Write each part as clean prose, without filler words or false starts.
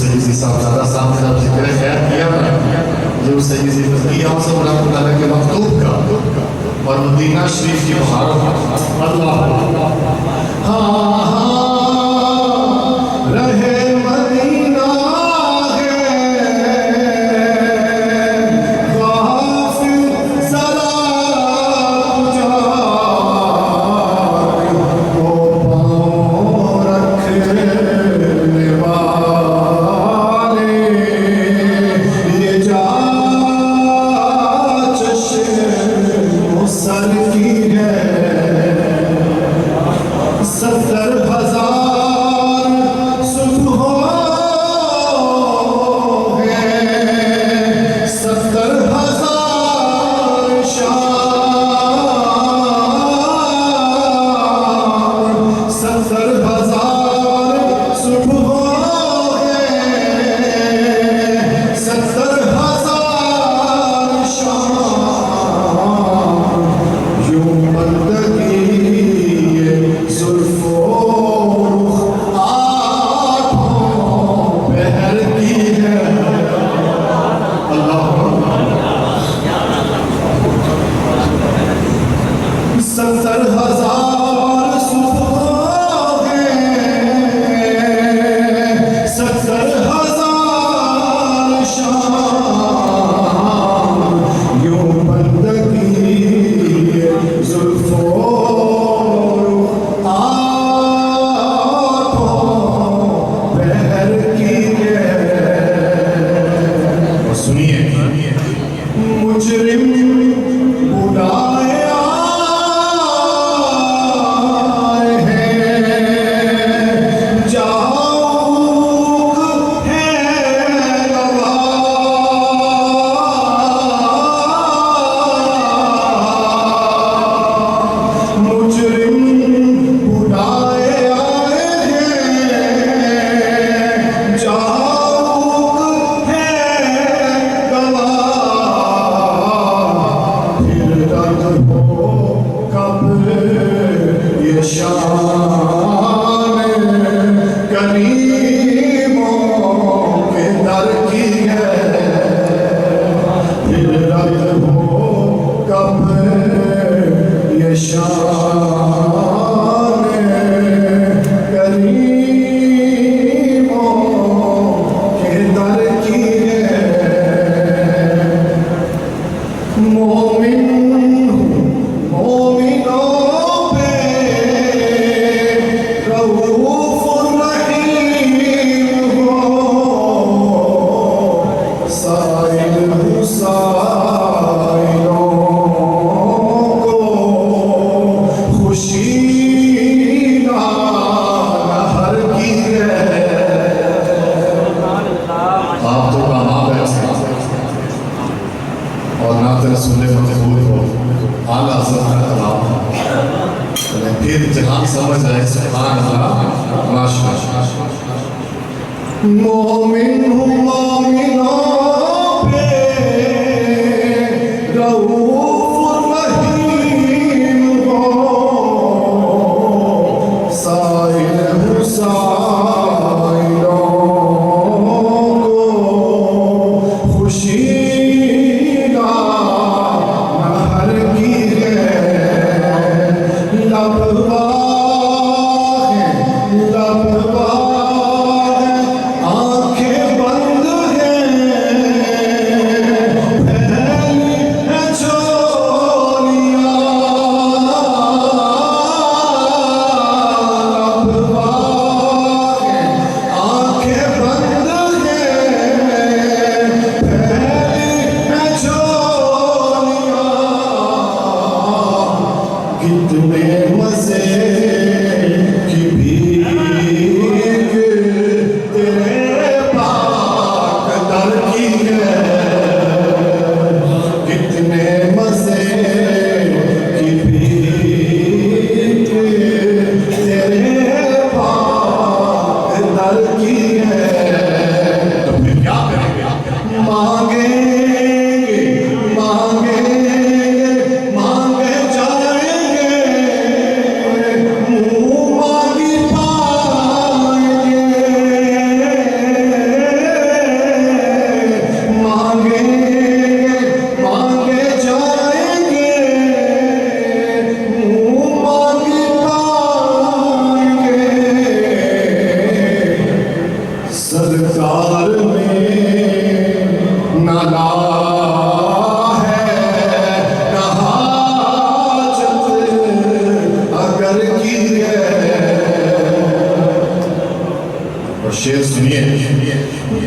सैयदी साहबजादा साहब ने जब जिक्र खैर किया ना जो सैयदी तकिया से रहमतुल्लाह अलैह के मकतूब का और मदीना शरीफ की बहारों अल्लाह हाँ रहे मदीना सरकार में नाला है ना हाजत अगर की है। और शेर सुनिए,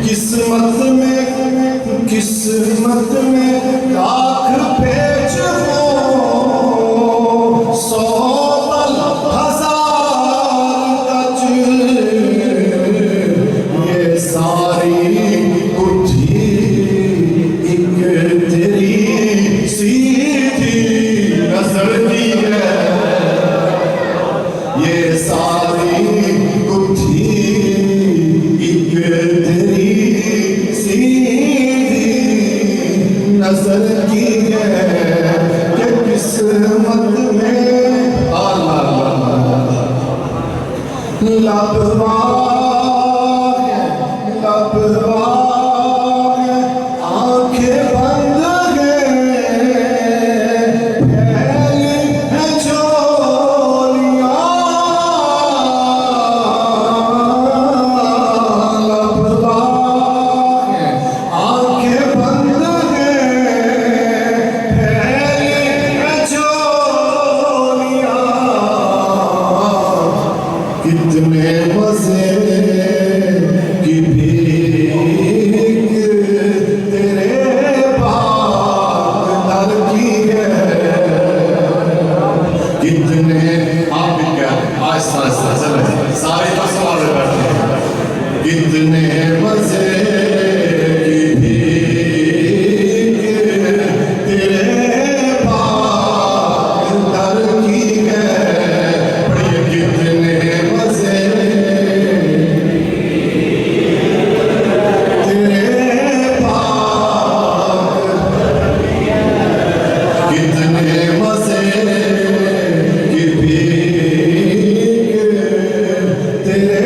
किस्मत में लाख पेच हो, 100 1000 गज, ये सारी बुद्धि एक तेरी सीधी नजर की है। ये सारी बुद्धि एक तेरी सीधी नजर की है कि किस्मत में आंखें बंद हैं, फैली हैं चोलियां, आंखें बंद हैं, फैली हैं चोलियां। कितने मजे की भीख तेरे बाग दर की है। कितने आप क्या आहिस्ता आहिस्ता चले सारे तो सवाल बैठे हैं। कितने मजे की भीख तेरे बाग दर की है। बढ़िया, कितने मजे तेरे बाग, कितने मजे की भीख तेरे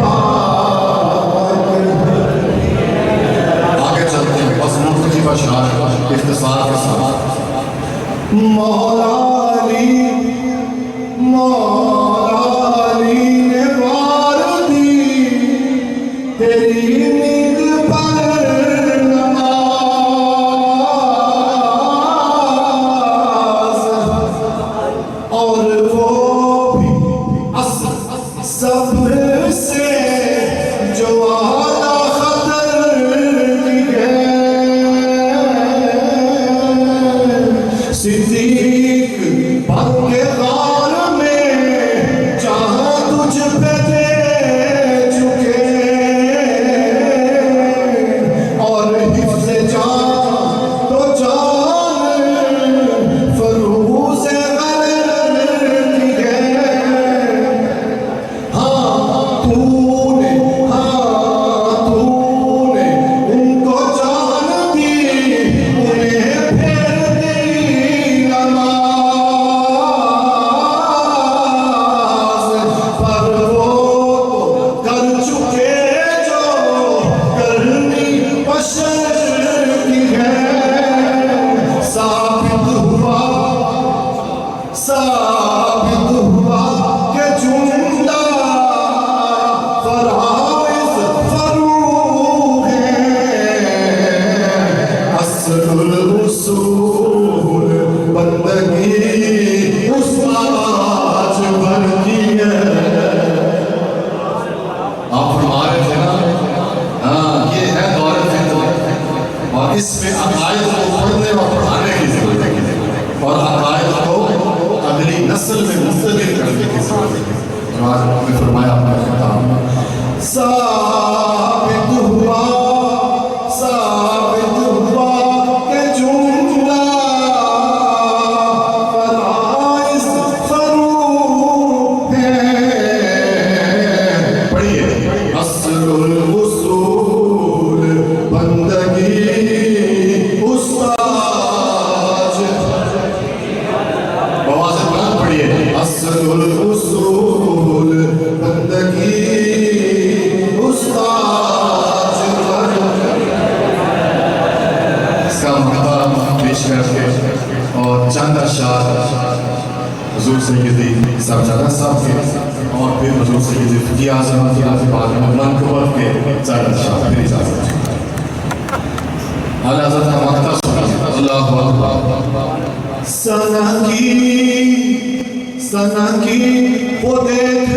बाग। आगे चलते हैं, बस मुफ्ती बशार इख्तिसार के साथ। मौला अली ने वार दी तेरी नींद पर नमाज, और वो भी सबसे जो आला खतर की है। सिद्दीक के गार में जहां तुझ पे दे चुके, और हिफ्ज़े जान तो जान फरूज़ गलर की है। हाँ तूने उनको जान दी, उन्हें फेर दी नमाज, पर वो तो कर चुके जो करनी बशर की है। साबित हुआ कि जुमला फराइज़ फरूग़ है। अस्लुल उसूल बंदगी उस्ताद भर की है। आप फरमा रहे थे ना, हाँ ये है दौर फितरत, और इसमें अकायद को पढ़ने और पढ़ाने की जरूरत है, और अकायद को अगली नस्ल में मुंतकिल करने की जरूरत है। तो आज आपने फरमाया अपना खिताब साबित हुआ कि जुमला फराइज़ फरूग़ है। पढ़िए, अस्लुल उसूल बंदगी उस्ताद, आवाज़ बुलंद पढ़िए, अस्लुल उसूल बंदगी उस्ताद। इसका महत्व पेश करके और चंद अशार हुज़ूर सैयदी साहब के और फिर हजूर सैयद फ़िकी आज़म के बाद में मनक़बत के ज़्यादा शाह फिर इजाज़त आला हज़रत का मक्ता सुना अल्लाहु अकबर सना की वो देख